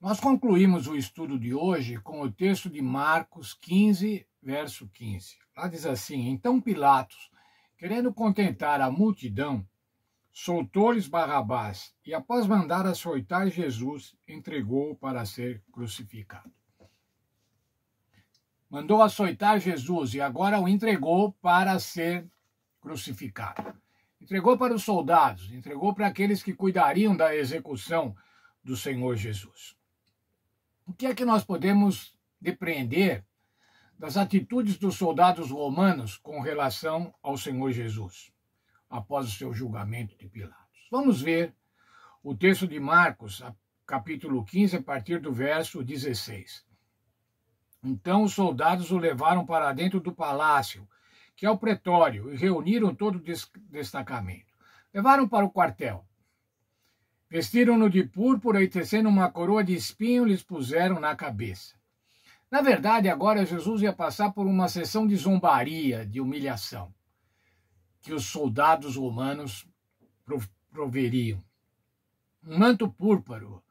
Nós concluímos o estudo de hoje com o texto de Marcos 15, verso 15. Lá diz assim: Então Pilatos, querendo contentar a multidão, soltou-lhes Barrabás e, após mandar açoitar Jesus, entregou-o para ser crucificado. Mandou açoitar Jesus e agora o entregou para ser crucificado. Entregou para os soldados, entregou para aqueles que cuidariam da execução do Senhor Jesus. O que é que nós podemos depreender das atitudes dos soldados romanos com relação ao Senhor Jesus, após o seu julgamento de Pilatos? Vamos ver o texto de Marcos, capítulo 15, a partir do verso 16. Então os soldados o levaram para dentro do palácio, que é o pretório, e reuniram todo o destacamento. Levaram para o quartel. Vestiram-no de púrpura e, tecendo uma coroa de espinho, lhes puseram na cabeça. Na verdade, agora Jesus ia passar por uma sessão de zombaria, de humilhação, que os soldados romanos proveriam. Um manto púrpuro.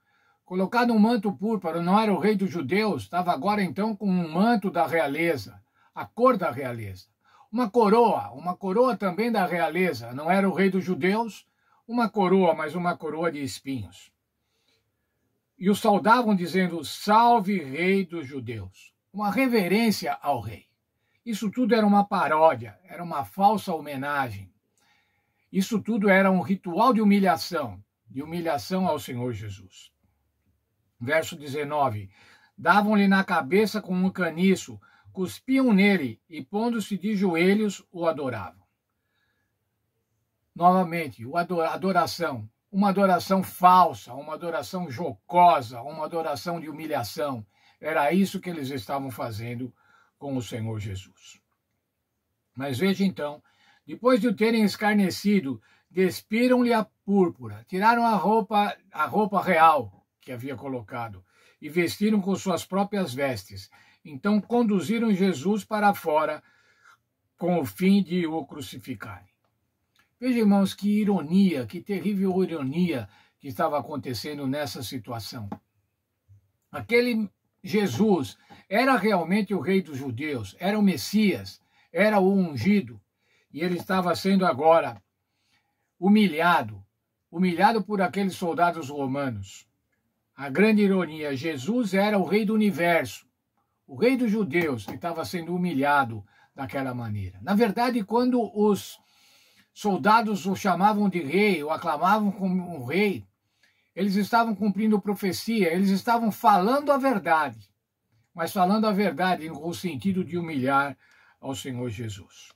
Colocado um manto púrpuro, não era o rei dos judeus, estava agora então com um manto da realeza, a cor da realeza. Uma coroa também da realeza, não era o rei dos judeus, uma coroa, mas uma coroa de espinhos. E o saudavam dizendo: Salve, rei dos judeus. Uma reverência ao rei. Isso tudo era uma paródia, era uma falsa homenagem. Isso tudo era um ritual de humilhação ao Senhor Jesus. Verso 19. Davam-lhe na cabeça com um caniço, cuspiam nele e, pondo-se de joelhos, o adoravam. Novamente, adoração. Uma adoração falsa, uma adoração jocosa, uma adoração de humilhação. Era isso que eles estavam fazendo com o Senhor Jesus. Mas veja então, depois de o terem escarnecido, despiram-lhe a púrpura, tiraram a roupa real que havia colocado e vestiram com suas próprias vestes. Então conduziram Jesus para fora com o fim de o crucificarem. Veja, irmãos, que ironia, que terrível ironia que estava acontecendo nessa situação. Aquele Jesus era realmente o rei dos judeus, era o Messias, era o ungido, e ele estava sendo agora humilhado por aqueles soldados romanos. A grande ironia, Jesus era o rei do universo, o rei dos judeus, que estava sendo humilhado daquela maneira. Na verdade, quando os soldados o chamavam de rei, o aclamavam como um rei, eles estavam cumprindo profecia, eles estavam falando a verdade, mas falando a verdade com o sentido de humilhar ao Senhor Jesus.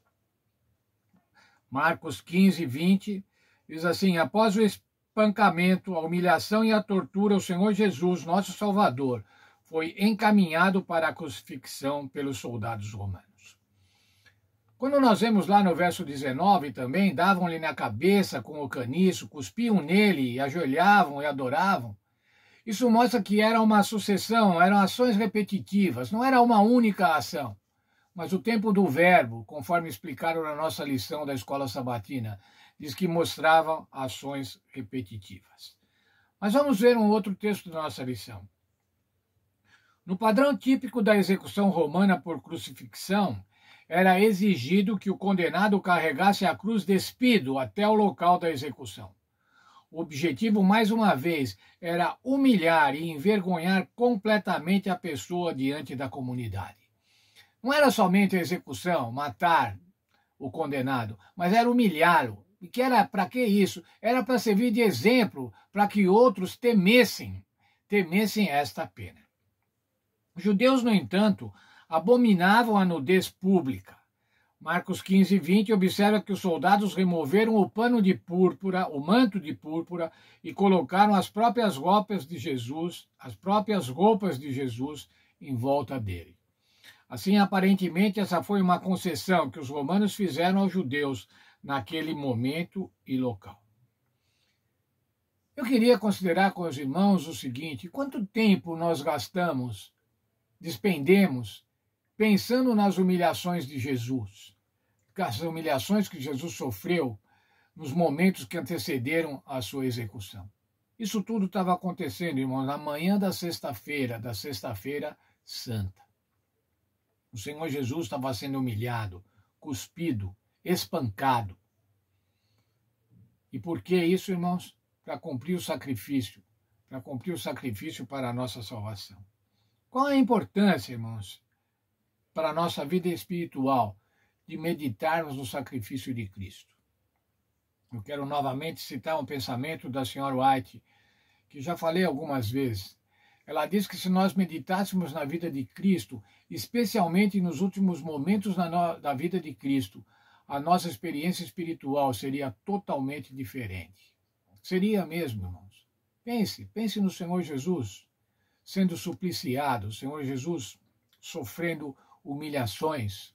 Marcos 15, 20, diz assim: após o espancamento, a humilhação e a tortura, o Senhor Jesus, nosso Salvador, foi encaminhado para a crucifixão pelos soldados romanos. Quando nós vemos lá no verso 19 também, davam-lhe na cabeça com o caniço, cuspiam nele, e ajoelhavam e adoravam. Isso mostra que era uma sucessão, eram ações repetitivas, não era uma única ação. Mas o tempo do verbo, conforme explicaram na nossa lição da escola sabatina, diz que mostravam ações repetitivas. Mas vamos ver um outro texto da nossa lição. No padrão típico da execução romana por crucifixão, era exigido que o condenado carregasse a cruz despido até o local da execução. O objetivo, mais uma vez, era humilhar e envergonhar completamente a pessoa diante da comunidade. Não era somente a execução, matar o condenado, mas era humilhá-lo. E que era para que isso? Era para servir de exemplo, para que outros temessem esta pena. Os judeus, no entanto, abominavam a nudez pública. Marcos 15, 20 observa que os soldados removeram o pano de púrpura, o manto de púrpura, e colocaram as próprias roupas de Jesus em volta dele. Assim, aparentemente, essa foi uma concessão que os romanos fizeram aos judeus naquele momento e local. Eu queria considerar com os irmãos o seguinte: quanto tempo nós despendemos pensando nas humilhações de Jesus, as humilhações que Jesus sofreu nos momentos que antecederam a sua execução. Isso tudo estava acontecendo, irmãos, na manhã da Sexta-feira Santa. O Senhor Jesus estava sendo humilhado, cuspido, espancado. E por que isso, irmãos? Para cumprir o sacrifício, para a nossa salvação. Qual é a importância, irmãos, para a nossa vida espiritual, de meditarmos no sacrifício de Cristo? Eu quero novamente citar um pensamento da senhora White, que já falei algumas vezes. Ela diz que se nós meditássemos na vida de Cristo, especialmente nos últimos momentos da vida de Cristo, a nossa experiência espiritual seria totalmente diferente. Seria mesmo, irmãos. Pense no Senhor Jesus sendo supliciado, o Senhor Jesus sofrendo humilhações.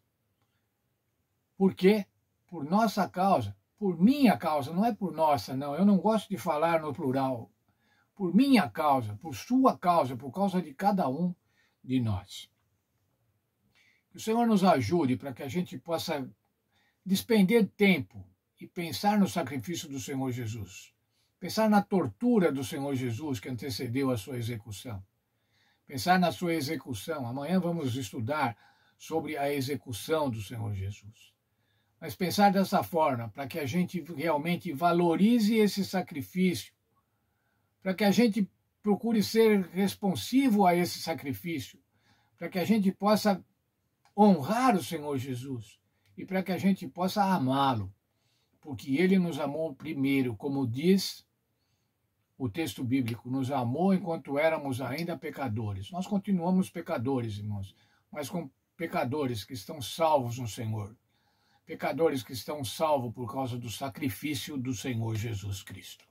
Por quê? Por nossa causa, por minha causa, não é por nossa, não. Eu não gosto de falar no plural. Por minha causa, por sua causa, por causa de cada um de nós. Que o Senhor nos ajude para que a gente possa despender tempo e pensar no sacrifício do Senhor Jesus. Pensar na tortura do Senhor Jesus que antecedeu a sua execução. Pensar na sua execução. Amanhã vamos estudar sobre a execução do Senhor Jesus. Mas pensar dessa forma, para que a gente realmente valorize esse sacrifício, para que a gente procure ser responsivo a esse sacrifício, para que a gente possa honrar o Senhor Jesus e para que a gente possa amá-lo, porque ele nos amou primeiro, como diz o texto bíblico, nos amou enquanto éramos ainda pecadores. Nós continuamos pecadores, irmãos, mas com pecadores que estão salvos no Senhor, pecadores que estão salvos por causa do sacrifício do Senhor Jesus Cristo.